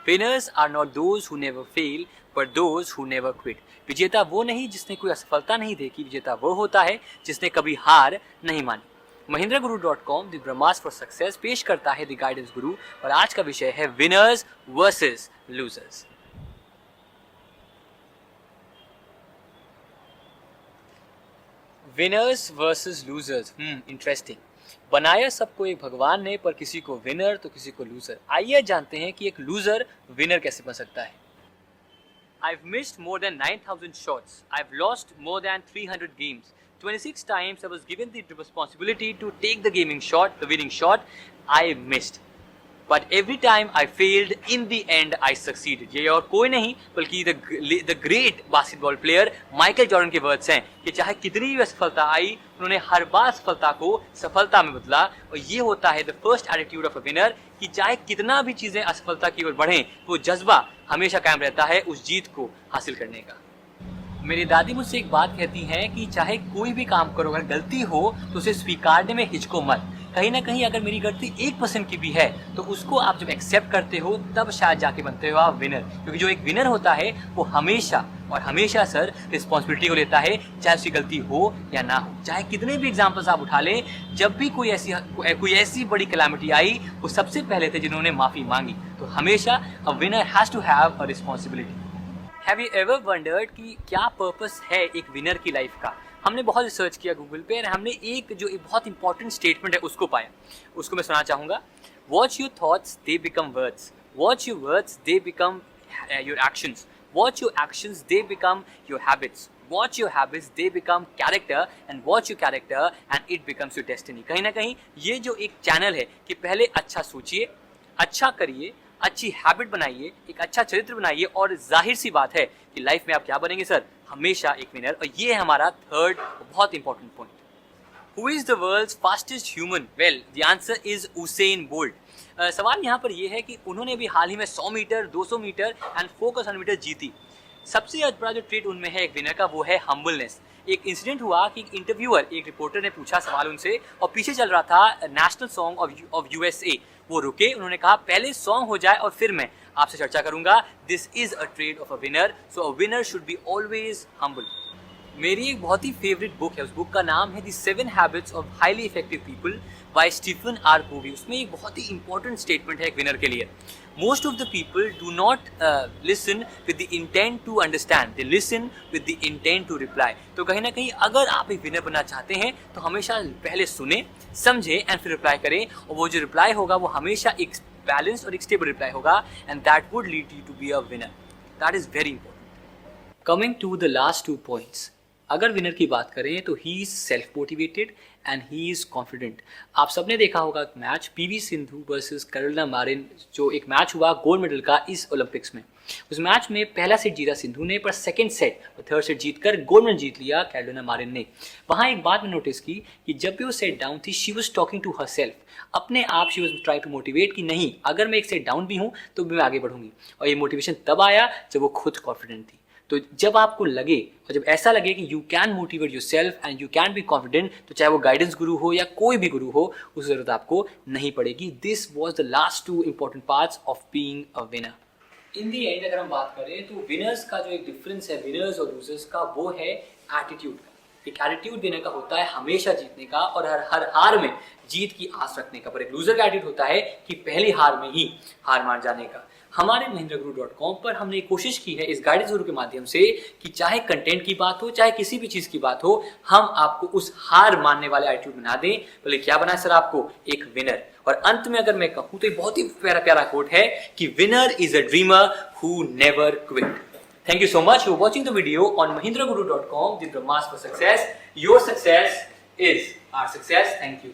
Winners are not those who never fail, but those who never quit. विजेता वो नहीं जिसने कोई असफलता नहीं देखी, विजेता वो होता है जिसने कभी हार नहीं मानी। mahindraguru.com the Brahmastra for success पेश करता है द गाइडेंस गुरु और आज का विषय है winners versus losers. Winners versus losers, interesting. बनाया सबको एक भगवान ने, पर किसी को विनर तो किसी को लूजर। आइए जानते हैं कि एक लूजर विनर कैसे बन सकता है। I've missed more than 9,000 shots. I've lost more than 300 games. 26 times I was given the responsibility to take the winning shot. I missed. But every time I failed, in the end I succeeded. ये और कोई नहीं बल्कि the great basketball player Michael Jordan के words हैं कि चाहे कितनी भी असफलता आई, उन्होंने हर बार असफलता को सफलता में बदला। और ये होता है the first attitude of a winner कि चाहे कितना भी चीजें असफलता की ओर बढ़ें, वो जज्बा हमेशा कायम रहता है उस जीत को हासिल करने का। मेरी दादी मुझसे एक बात कहती हैं कि चाहे कोई भी काम करो, अगर गलती हो तो उसे स्वीकारने में हिचको मत। कहीं ना कहीं अगर मेरी गलती 1% की भी है तो उसको आप जब एक्सेप्ट करते हो तब शायद जाके बनते हो आप विनर। क्योंकि जो एक विनर होता है वो हमेशा और हमेशा सर रिस्पॉन्सिबिलिटी को लेता है, चाहे उसकी गलती हो या ना हो। चाहे कितने भी एग्जाम्पल्स आप उठा लें, जब भी कोई ऐसी बड़ी कैलामिटी आई, वो सबसे पहले थे जिन्होंने माफ़ी मांगी। तो हमेशा a winner has to have a responsibility. Have you ever wondered कि क्या पर्पस है एक विनर की लाइफ का? हमने बहुत रिसर्च किया गूगल पे और हमने एक बहुत इंपॉर्टेंट स्टेटमेंट है उसको पाया। उसको मैं सुनाना चाहूँगा। Watch your thoughts they become words, watch your words they become your actions, watch your actions they become your habits, watch your habits they become character and watch your character and it becomes your destiny. कहीं ना कहीं ये जो एक channel है कि पहले अच्छा सोचिए, अच्छा करिए, अच्छी हैबिट बनाइए, एक अच्छा चरित्र बनाइए और जाहिर सी बात है कि लाइफ में आप क्या बनेंगे सर, हमेशा एक विनर। और ये है हमारा थर्ड बहुत important point. Who is the world's fastest human? Well the answer is Usain Bolt. सवाल यहाँ पर यह है कि उन्होंने भी हाल ही में 100 metre, 200 metre and 4x100 metre जीती। सबसे बड़ा जो ट्रेट उनमें है एक विनर का, वो है हम्बलनेस। एक इंसिडेंट हुआ कि एक रिपोर्टर ने पूछा सवाल उनसे और पीछे चल रहा था नेशनल सॉन्ग ऑफ USA। वो रुके, उन्होंने कहा पहले सॉन्ग हो जाए और फिर मैं आपसे चर्चा करूंगा। This is a trait of a winner, so a winner should be always humble. मेरी एक बहुत ही फेवरेट बुक है, उस बुक का नाम है the 7 habits of highly effective people by Stephen R Covey. उसमें एक बहुत ही इंपॉर्टेंट स्टेटमेंट है एक विनर के लिए। Most of the people do not listen with the intent to understand, they listen with the intent to reply. तो कहीं ना कहीं अगर आप एक विनर बनना चाहते हैं तो हमेशा पहले सुने, समझे एंड फिर रिप्लाई करें। और वो जो रिप्लाई होगा वो हमेशा एक बैलेंस और एक स्टेबल रिप्लाई होगा and that would lead you to be a winner. That is very important. Coming to the last 2 points, अगर विनर की बात करें तो he is self motivated and he is confident. आप सबने देखा होगा match PV Sindhu versus Carolina Marin, जो एक मैच हुआ गोल्ड मेडल का इस ओलंपिक्स में। उस मैच में पहला सेट जीता सिंधु ने, पर सेकंड सेट और थर्ड सेट जीतकर गोल्ड मेडल जीत लिया कैरोलिना मारिन ने। वहाँ एक बात मैं नोटिस की कि जब भी वो सेट डाउन थी, she was talking to herself, अपने आप she was trying to motivate कि नहीं, अगर मैं एक सेट डाउन भी हूँ तो मैं आगे बढ़ूंगी। और ये मोटिवेशन तब आया जब वो खुद कॉन्फिडेंट थी। तो जब आपको लगे और जब ऐसा लगे कि you can motivate your self and you can be confident, तो चाहे वो गाइडेंस गुरु हो या कोई भी गुरु हो, उसकी जरूरत आपको नहीं पड़ेगी। This was the last 2 important parts of being a winner. In the and अगर हम बात करें तो विनर्स का जो एक डिफरेंस है विनर्स और लूजर्स का, वो है एटीट्यूड का। एक एटीट्यूड विनर का होता है हमेशा जीतने का और हर हार में जीत की आस रखने का, पर एक लूजर का एटीट्यूड होता है कि पहली हार में ही हार मान जाने का। हमारे mahindraguru.com पर हमने कोशिश की है इस गाइडेंस गुरु के माध्यम से कि चाहे कंटेंट की बात हो, चाहे किसी भी चीज की बात हो, हम आपको उस हार मानने वाले एटीट्यूड बना दें। बोले क्या बनाए सर आपको? एक विनर। और अंत में अगर मैं कहूँ तो एक बहुत ही प्यारा प्यारा कोट है कि winner is a dreamer who never quit. Thank you so much for watching the video on mahindraguru.com, the Brahmas for Success. Your success is our success. Thank you.